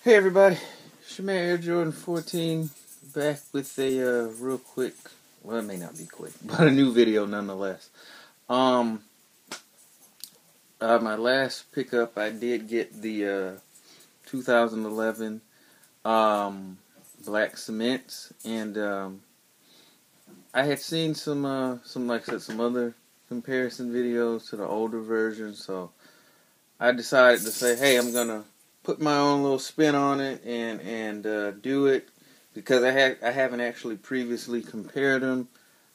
Hey everybody, Shamar Air Jordan 14 back with a real quick, well it may not be quick, but a new video nonetheless. My last pickup I did get the 2011 black cements, and I had seen some like I said, some other comparison videos to the older version, so I decided to say, hey, I'm gonna put my own little spin on it and do it, because I haven't actually previously compared them,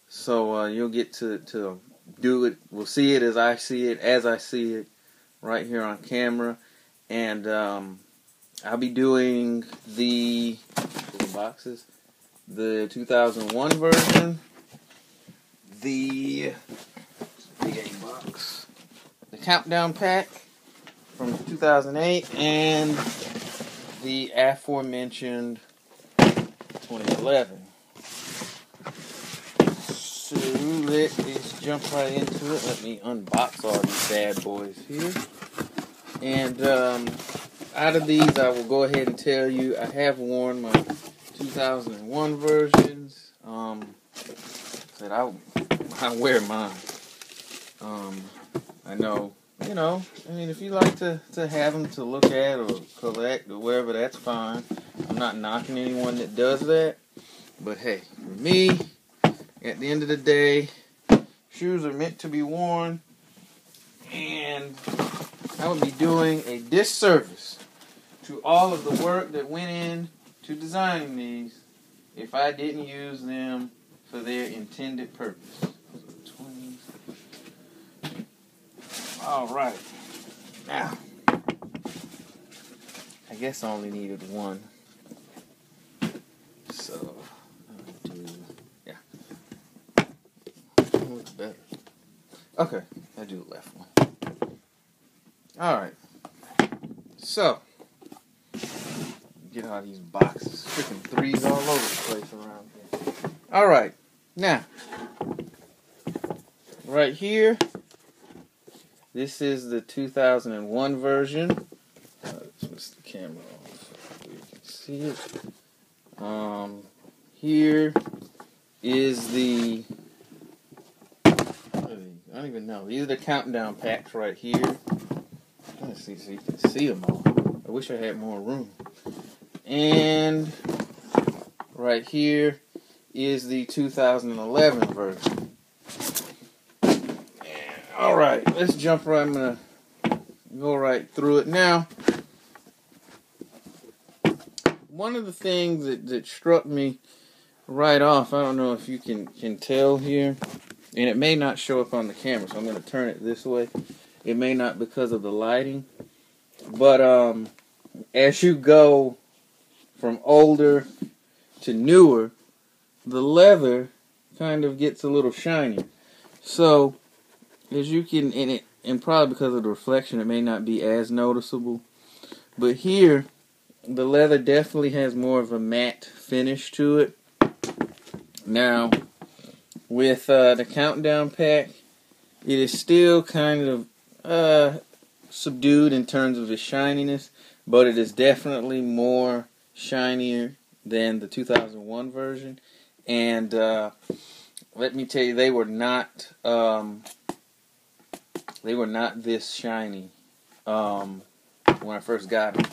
so you'll get to do it. We'll see it as I see it right here on camera, and I'll be doing the boxes, the 2001 version, the big A box, the countdown pack from 2008, and the aforementioned 2011. So let's jump right into it. Let me unbox all these bad boys here. And out of these, I will go ahead and tell you, I have worn my 2001 versions. That I wear mine. I know. You know, I mean, if you like to have them to look at or collect or whatever, that's fine. I'm not knocking anyone that does that. But hey, for me, at the end of the day, shoes are meant to be worn. And I would be doing a disservice to all of the work that went in to designing these if I didn't use them for their intended purpose. Alright, now, I guess I only needed one, so I'll do, yeah, that looks better. Okay, I'll do the left one. Alright, so, get all these boxes, freaking threes all over the place around here. Alright, now, right here, this is the 2001 version. Let's switch the camera off so you can see it. Here is the, I don't even know. These are the countdown packs right here. Let's see so you can see them all. I wish I had more room. And right here is the 2011 version. Alright, let's jump right, I'm going to go right through it. Now, one of the things that struck me right off, I don't know if you can tell here, and it may not show up on the camera, so I'm going to turn it this way. It may not because of the lighting, but as you go from older to newer, the leather kind of gets a little shinier. So, as you can, and probably because of the reflection, it may not be as noticeable. But here, the leather definitely has more of a matte finish to it. Now, with the countdown pack, it is still kind of subdued in terms of its shininess, but it is definitely more shinier than the 2001 version. And let me tell you, they were not this shiny when I first got them.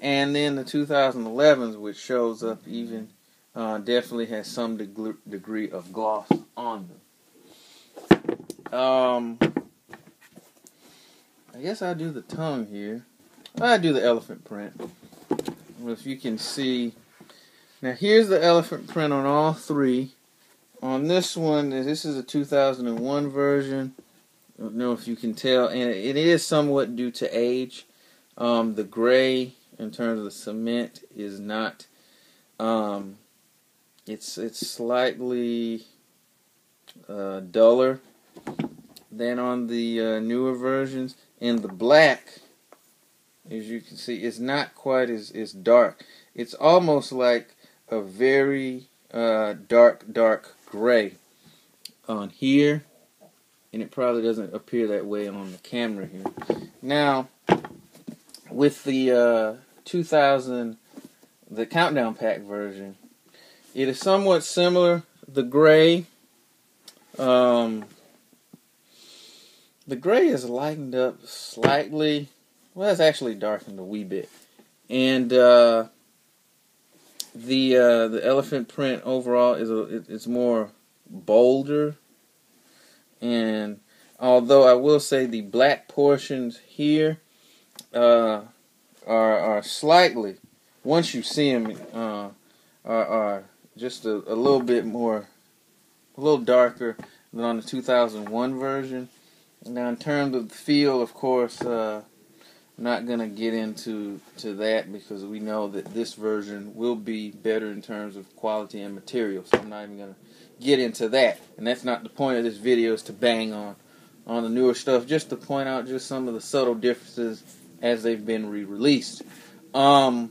And then the 2011s, which shows up even, definitely has some degree of gloss on them. I guess I'll do the tongue here. I'll do the elephant print. Well, if you can see, now here's the elephant print on all three. On this one, this is a 2001 version. I don't know if you can tell, and it is somewhat due to age. The gray, in terms of the cement, is not. It's slightly duller than on the newer versions, and the black, as you can see, is not quite as dark. It's almost like a very dark gray on here. And it probably doesn't appear that way on the camera here. Now, with the the countdown pack version. It is somewhat similar. The gray is lightened up slightly. Well, it's actually darkened a wee bit. And the elephant print overall it's more bolder. And although I will say the black portions here are slightly, once you see them, are just a little bit more, a little darker than on the 2001 version. Now, in terms of the feel, of course, not going to get into that because we know that this version will be better in terms of quality and material. So I'm not even going to get into that. And that's not the point of this video, is to bang on the newer stuff, just to point out just some of the subtle differences as they've been re-released. But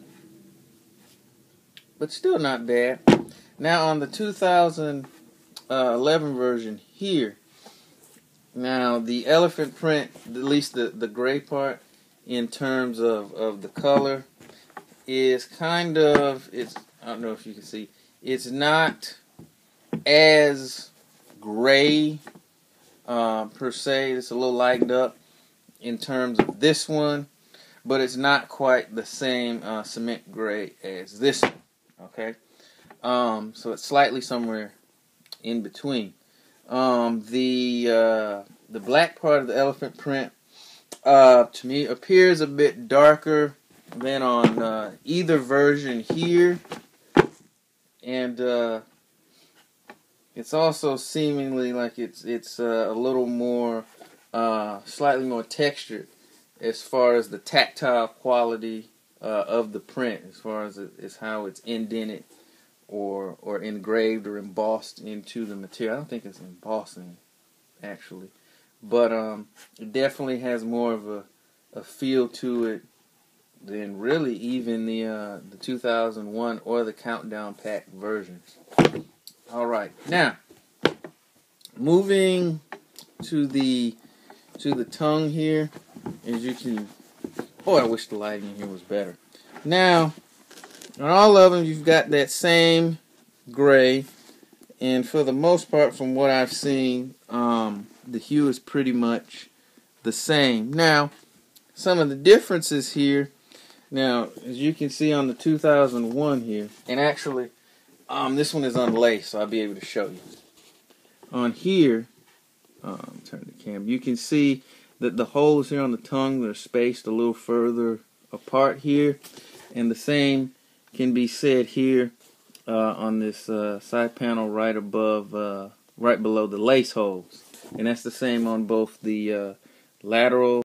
still not bad. Now, on the 2011 version here, now the elephant print, at least the gray part, in terms of the color, is kind of, I don't know if you can see, it's not as gray per se. It's a little lightened up in terms of this one, but it's not quite the same cement gray as this one. Okay, so it's slightly somewhere in between. The black part of the elephant print, to me, appears a bit darker than on either version here, and it's also seemingly like it's a little more, slightly more textured as far as the tactile quality of the print, as far as how it's indented or engraved or embossed into the material. I don't think it's embossing, actually. But it definitely has more of a feel to it than really even the 2001 or the countdown pack versions. All right, now moving to the tongue here, as you can. Boy, I wish the lighting here was better. Now, on all of them, you've got that same gray, and for the most part, from what I've seen, the hue is pretty much the same. Now, some of the differences here. Now, as you can see on the 2001 here, and actually, this one is unlaced, so I'll be able to show you. On here, turn the camera. You can see that the holes here on the tongue are spaced a little further apart here, and the same can be said here on this side panel right below the lace holes. And that's the same on both the lateral